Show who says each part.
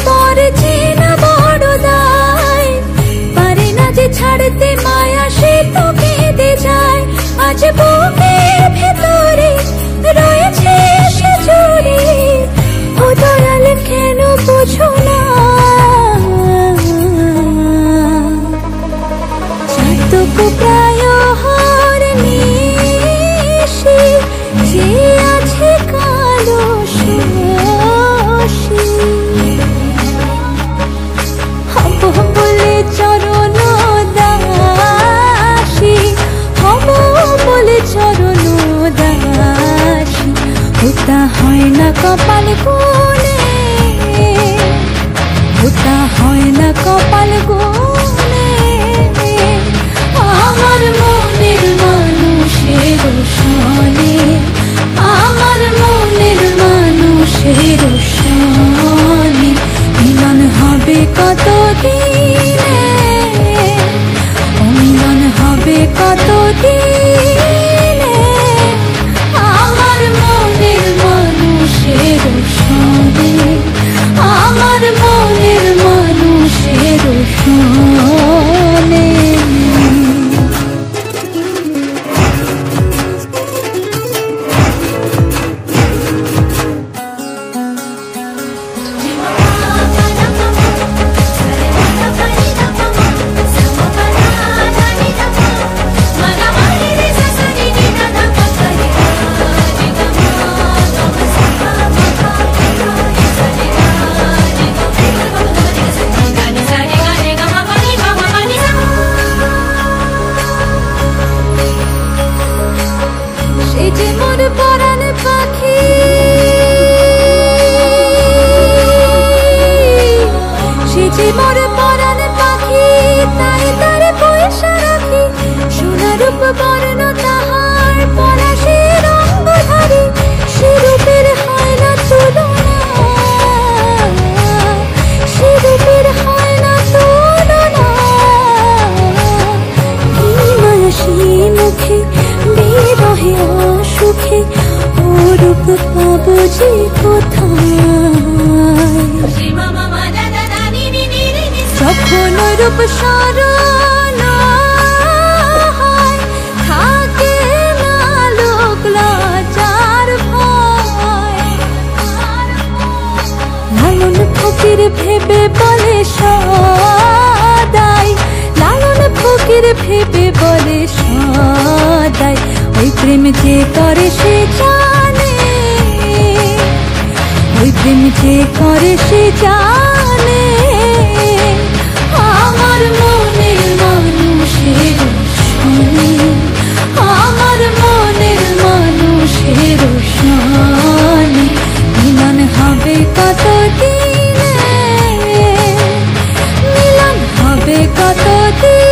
Speaker 1: পরে চেনা বড় দায়, পারে না যে ছাড়তে মায়া সে তো কেঁদে যায়। আজ বুকের ভেতরে রয়েছে সে জুড়ে, ও দয়াল কেন বুঝো না? চাতক প্রায় হার নিশি, যে আছে কালো শশী। হব বলে চরণ দাসী, হব বলে চরণ দাসী। ওটা হয় না কপাল গুনে, ওটা হয় না কপাল গুনে। আমার মনের মানুষের সনে, আমার মনের মানুষের সনে। মিলন হবে কত দিনে, মিলন হবে কত দিনে। আমার মনের মানুষের সনে, আমার মনের মানুষের সনে। সে যে মোর পরাণ পাখি, সে যে মোর পরাণ পাখি, তাই তার পয়সা রাখি। সোনা রূপ বর্ণ তাহার, পলাশে রঙ্গ ধারি। সে রূপের হয় না তুলনা, সে রূপের হয় না তুলনা। কি মায়াসী মুখে বিরহে সুখে, ও রূপ পাবো যে কোথায়? যখন রূপ স্মরণ হয়, থাকে না লোক লজ্জার ভয়। লালন ফকির ভেবে বলে সদাই, লালন ফকির ভেবে বলে সদাই। ওই প্রেম যে করে সে জানে, ওই প্রেম যে করে সে জানে। আমার মনের মানুষের সনে, আমার মনের মানুষের সনে। মিলন হবে কত দিনে, মিলন হবে কত দিনে।